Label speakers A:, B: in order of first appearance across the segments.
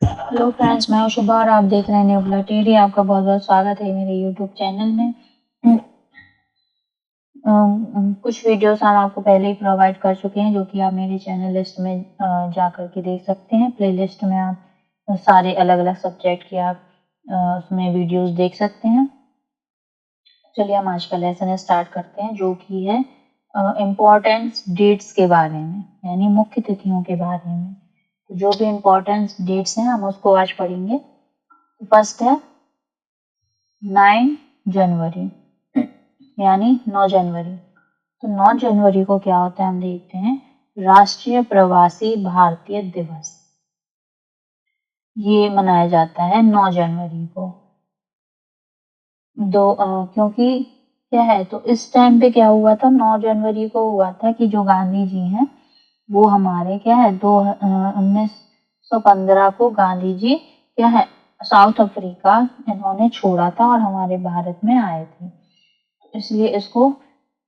A: Hello friends, मैं हूं शुभा और आप देख रहे हैं न्यू बुलेटिन। आपका बहुत बहुत स्वागत है मेरे यूट्यूब चैनल में। कुछ वीडियोस हम आपको पहले ही प्रोवाइड कर चुके हैं, जो कि आप मेरे चैनल लिस्ट में जा कर के देख सकते हैं। प्लेलिस्ट में आप सारे अलग अलग सब्जेक्ट की आप उसमें वीडियोस देख सकते हैं। चलिए हम आज का लेसन स्टार्ट करते हैं, जो कि है इम्पोर्टेंस डेट्स के बारे में, यानी मुख्य तिथियों के बारे में। तो जो भी इम्पोर्टेंस डेट्स हैं हम उसको आज पढ़ेंगे। फर्स्ट है 9 जनवरी, यानी 9 जनवरी। तो 9 जनवरी को क्या होता है हम देखते हैं। राष्ट्रीय प्रवासी भारतीय दिवस ये मनाया जाता है 9 जनवरी को। क्योंकि क्या है, तो इस टाइम पे क्या हुआ था, 9 जनवरी को हुआ था कि जो गांधी जी हैं वो हमारे क्या है 1915 को गांधी जी क्या है साउथ अफ्रीका इन्होंने छोड़ा था और हमारे भारत में आए थे। इसलिए इसको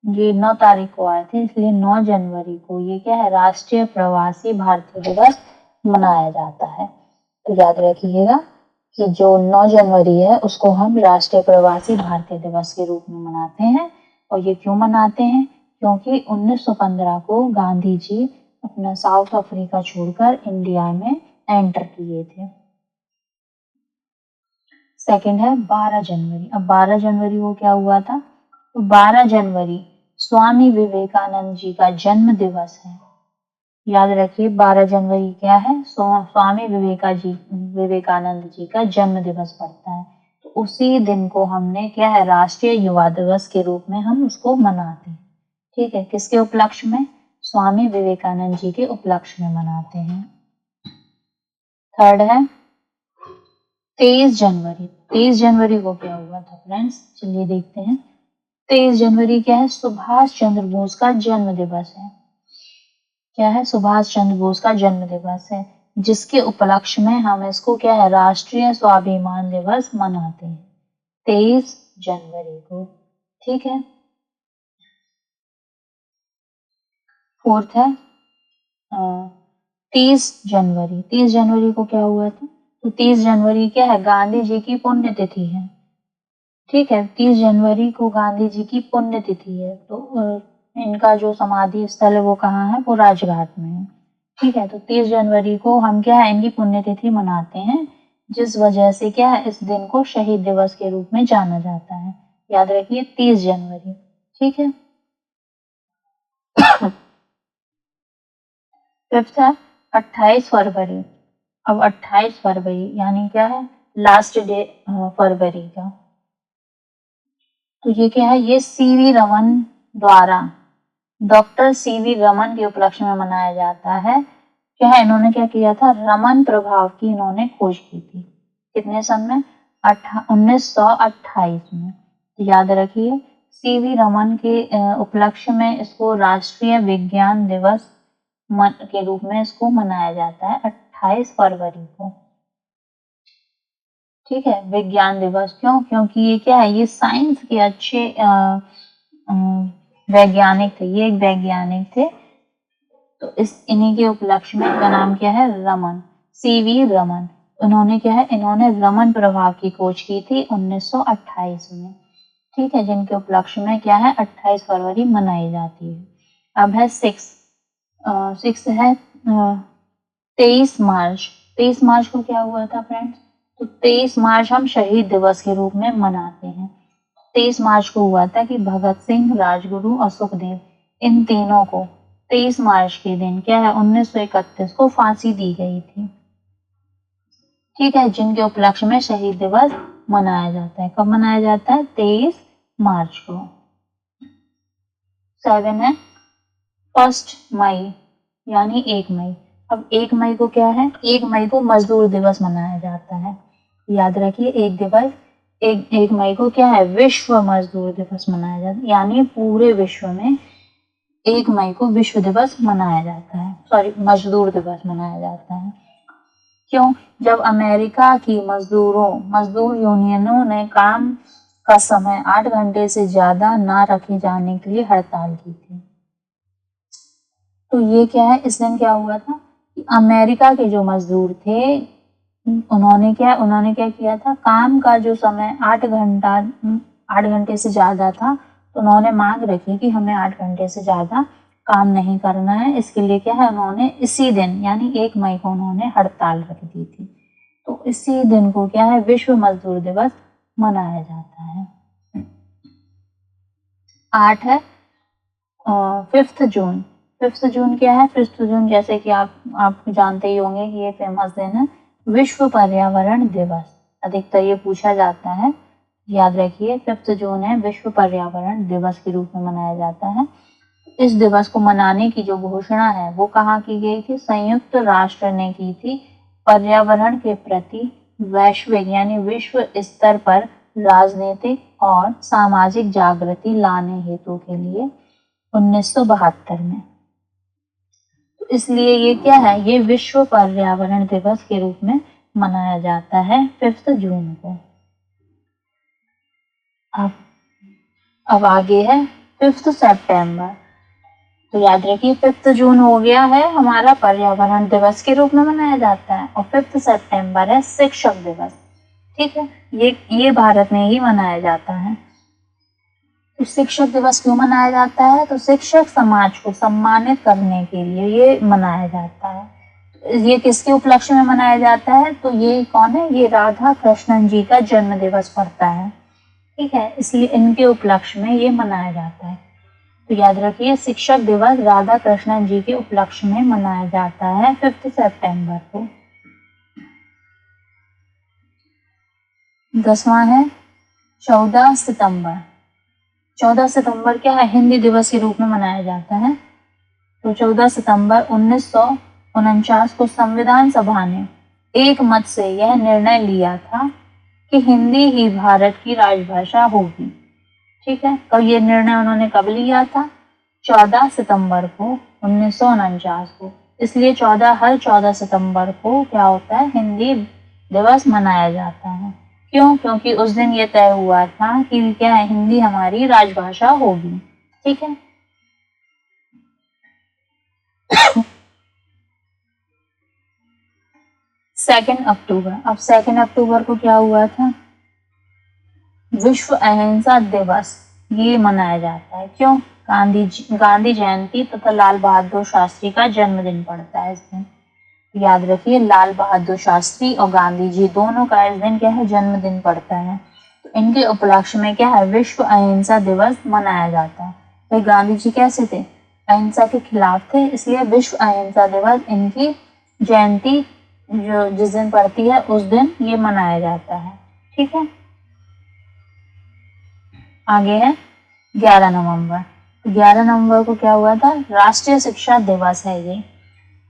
A: ये 9 तारीख को आए थे, इसलिए 9 जनवरी को ये क्या है राष्ट्रीय प्रवासी भारतीय दिवस मनाया जाता है। तो याद रखिएगा कि जो 9 जनवरी है उसको हम राष्ट्रीय प्रवासी भारतीय दिवस के रूप में मनाते हैं। और ये क्यों मनाते हैं, क्योंकि 1915 को गांधी जी अपना साउथ अफ्रीका छोड़कर इंडिया में एंटर किए थे। सेकंड है 12 जनवरी। अब 12 जनवरी को क्या हुआ था, तो 12 जनवरी स्वामी विवेकानंद जी का जन्म दिवस है। याद रखिए 12 जनवरी क्या है, स्वामी विवेकानंद जी का जन्म दिवस पड़ता है। तो उसी दिन को हमने क्या है राष्ट्रीय युवा दिवस के रूप में हम उसको मनाते हैं। ठीक है, किसके उपलक्ष्य में, स्वामी विवेकानंद जी के उपलक्ष्य में मनाते हैं। थर्ड है 23 जनवरी। 23 जनवरी को क्या हुआ था फ्रेंड्स, चलिए देखते हैं। 23 जनवरी क्या है, सुभाष चंद्र बोस का जन्म दिवस है। क्या है, सुभाष चंद्र बोस का जन्म दिवस है, जिसके उपलक्ष्य में हम इसको क्या है राष्ट्रीय स्वाभिमान दिवस मनाते हैं 23 जनवरी को। ठीक है, फोर्थ है 30 जनवरी। 30 जनवरी को क्या हुआ था, तो 30 जनवरी क्या है गांधी जी की पुण्यतिथि है। ठीक है, 30 जनवरी को गांधी जी की पुण्यतिथि है। तो इनका जो समाधि स्थल है वो कहाँ है, वो राजघाट में है। ठीक है, तो 30 जनवरी को हम क्या है इनकी पुण्यतिथि मनाते हैं, जिस वजह से क्या है इस दिन को शहीद दिवस के रूप में जाना जाता है। याद रखिए 30 जनवरी। ठीक है, फिफ्थ है 28 फरवरी। अब 28 फरवरी यानी क्या है लास्ट डे फरवरी का। तो ये क्या है, ये सीवी रमन द्वारा, डॉक्टर सीवी रमन के उपलक्ष्य में मनाया जाता है। क्या है, इन्होंने क्या किया था, रमन प्रभाव की इन्होंने खोज की थी। कितने सन में, 1928 में। तो याद रखिए सीवी रमन के उपलक्ष्य में इसको राष्ट्रीय विज्ञान दिवस के रूप में इसको मनाया जाता है 28 फरवरी को। ठीक है, विज्ञान दिवस क्यों, क्योंकि ये क्या है, ये साइंस के अच्छे वैज्ञानिक थे, ये एक वैज्ञानिक थे। तो इस इन्हीं के उपलक्ष्य में इनका नाम क्या है, रमन, सीवी रमन। उन्होंने क्या है, इन्होंने रमन प्रभाव की खोज की थी 1928 में। ठीक है, जिनके उपलक्ष्य में क्या है 28 फरवरी मनाई जाती है। अब है सिक्स है 23 मार्च। 23 मार्च को क्या हुआ था फ्रेंड्स, तो 23 मार्च हम शहीद दिवस के रूप में मनाते हैं। 23 मार्च को हुआ था कि भगत सिंह, राजगुरु और सुखदेव इन तीनों को 23 मार्च के दिन क्या है 1931 को फांसी दी गई थी। ठीक है, जिनके उपलक्ष्य में शहीद दिवस मनाया जाता है। कब मनाया जाता है, 23 मार्च को। 7 है 1 मई, यानी 1 मई। अब 1 मई को क्या है, 1 मई को मजदूर दिवस मनाया जाता है। याद रखिए एक मई को क्या है विश्व मजदूर दिवस मनाया जाता है, यानी पूरे विश्व में 1 मई को विश्व दिवस मनाया जाता है, सॉरी मजदूर दिवस मनाया जाता है। क्यों, जब अमेरिका की मजदूर यूनियनों ने काम का समय 8 घंटे से ज्यादा ना रखे जाने के लिए हड़ताल की थी। तो ये क्या है, इस दिन क्या हुआ था कि अमेरिका के जो मजदूर थे उन्होंने क्या किया था, काम का जो समय 8 घंटे से ज्यादा था, तो उन्होंने मांग रखी कि हमें 8 घंटे से ज्यादा काम नहीं करना है। इसके लिए क्या है, उन्होंने इसी दिन यानी 1 मई को उन्होंने हड़ताल रख दी थी। तो इसी दिन को क्या है, विश्व मजदूर दिवस मनाया जाता है। 8 है 5 जून। 5 जून क्या है, 5 जून जैसे कि आप जानते ही होंगे कि ये फेमस दिन है, विश्व पर्यावरण दिवस। अधिकतर ये पूछा जाता है, याद रखिए 5 जून है, विश्व पर्यावरण दिवस के रूप में मनाया जाता है। इस दिवस को मनाने की जो घोषणा है वो कहाँ की गई थी, संयुक्त राष्ट्र ने की थी। पर्यावरण के प्रति वैश्विक यानी विश्व स्तर पर राजनीतिक और सामाजिक जागृति लाने हेतु के लिए 1972 में। तो इसलिए ये क्या है, ये विश्व पर्यावरण दिवस के रूप में मनाया जाता है 5 जून को। अब आगे है 5 सितंबर। तो याद रखिए 5 जून हो गया है हमारा पर्यावरण दिवस के रूप में मनाया जाता है, और 5 सितंबर है शिक्षक दिवस। ठीक है, ये भारत में ही मनाया जाता है। तो शिक्षक दिवस क्यों मनाया जाता है, तो शिक्षक समाज को सम्मानित करने के लिए ये मनाया जाता है। ये किसके उपलक्ष्य में मनाया जाता है, तो ये कौन है, ये राधा कृष्णन जी का जन्म दिवस पड़ता है। ठीक है, इसलिए इनके उपलक्ष्य में ये मनाया जाता है। तो याद रखिए शिक्षक दिवस राधा कृष्णन जी के उपलक्ष्य में मनाया जाता है 5 सितंबर को। 10वां है 14 सितंबर। 14 सितंबर क्या है, हिंदी दिवस के रूप में मनाया जाता है। तो 14 सितंबर 1949 को संविधान सभा ने एक मत से यह निर्णय लिया था कि हिंदी ही भारत की राजभाषा होगी। ठीक है, कब ये निर्णय उन्होंने कब लिया था, 14 सितंबर को 1949 को। इसलिए हर 14 सितंबर को क्या होता है, हिंदी दिवस मनाया जाता है। क्यों, क्योंकि उस दिन ये तय हुआ था कि क्या है, हिंदी हमारी राजभाषा होगी। ठीक है 2 अक्टूबर। अब 2 अक्टूबर को क्या हुआ था, विश्व अहिंसा दिवस ये मनाया जाता है। क्यों, गांधी जयंती तथा लाल बहादुर शास्त्री का जन्मदिन पड़ता है इस दिन। याद रखिए लाल बहादुर शास्त्री और गांधी जी दोनों का इस दिन क्या है, जन्मदिन पड़ता है। तो इनके उपलक्ष्य में क्या है, विश्व अहिंसा दिवस मनाया जाता है। भाई गांधी जी कैसे थे, अहिंसा के खिलाफ थे, इसलिए विश्व अहिंसा दिवस इनकी जयंती जो जिस दिन पड़ती है उस दिन ये मनाया जाता है। ठीक है, आगे है 11 नवंबर। 11 नवंबर को क्या हुआ था, राष्ट्रीय शिक्षा दिवस है ये।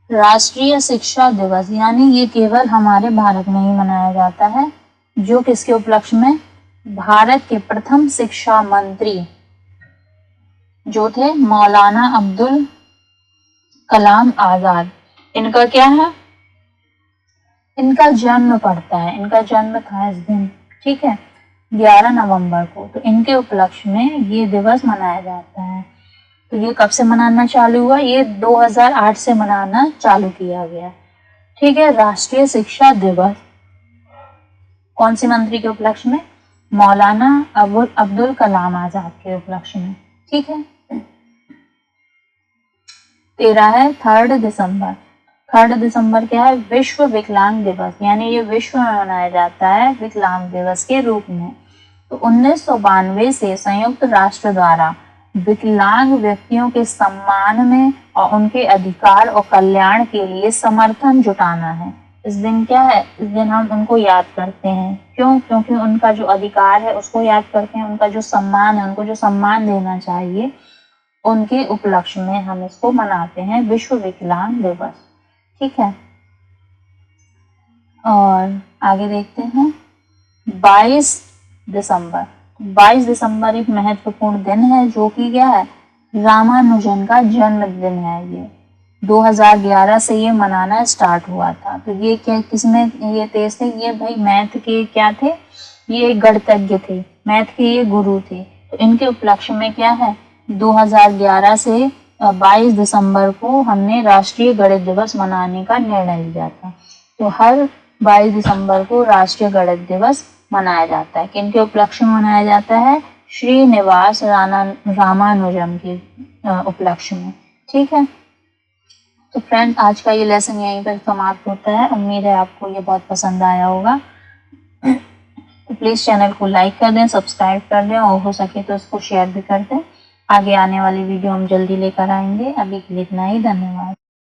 A: राष्ट्रीय शिक्षा दिवस यानी ये केवल हमारे भारत में ही मनाया जाता है। जो किसके उपलक्ष्य में, भारत के प्रथम शिक्षा मंत्री जो थे मौलाना अब्दुल कलाम आजाद, इनका क्या है, इनका जन्म पड़ता है, इनका जन्म था इस दिन। ठीक है 11 नवंबर को। तो इनके उपलक्ष्य में ये दिवस मनाया जाता है। तो ये कब से मनाना चालू हुआ, ये 2008 से मनाना चालू किया गया। ठीक है, राष्ट्रीय शिक्षा दिवस कौन सी मंत्री के उपलक्ष्य में, मौलाना अब्दुल कलाम आजाद के उपलक्ष्य में। ठीक है 13 है 3 दिसंबर। 3 दिसंबर क्या है, विश्व विकलांग दिवस, यानी ये विश्व में मनाया जाता है विकलांग दिवस के रूप में। तो 1992 से संयुक्त राष्ट्र द्वारा विकलांग व्यक्तियों के सम्मान में और उनके अधिकार और कल्याण के लिए समर्थन जुटाना है। इस दिन क्या है, इस दिन हम उनको याद करते हैं। क्यों, क्योंकि उनका जो अधिकार है उसको याद करते हैं, उनका जो सम्मान है, उनको जो सम्मान देना चाहिए, उनके उपलक्ष्य में हम इसको मनाते हैं विश्व विकलांग दिवस। ठीक है, और आगे देखते हैं 22 दिसंबर। 22 दिसंबर एक महत्वपूर्ण दिन है जो कि क्या है, रामानुजन का जन्मदिन है। ये 2011 से ये मनाना स्टार्ट हुआ था। तो ये क्या, किसमें ये तेज थे, ये भाई मैथ के क्या थे, ये गणितज्ञ थे, मैथ के ये गुरु थे। तो इनके उपलक्ष्य में क्या है, 2011 से 22 दिसंबर को हमने राष्ट्रीय गणित दिवस मनाने का निर्णय लिया था। तो हर 22 दिसंबर को राष्ट्रीय गणित दिवस मनाया जाता है। किनके उपलक्ष्य में मनाया जाता है? श्रीनिवास रामानुजम के उपलक्ष्य में। ठीक है, तो फ्रेंड्स आज का ये लेसन यहीं पर समाप्त होता है। उम्मीद है आपको ये बहुत पसंद आया होगा। तो प्लीज़ चैनल को लाइक कर दें, सब्सक्राइब कर दें और हो सके तो इसको शेयर भी कर दें। आगे आने वाली वीडियो हम जल्दी लेकर आएंगे। अभी के लिए इतना ही, धन्यवाद।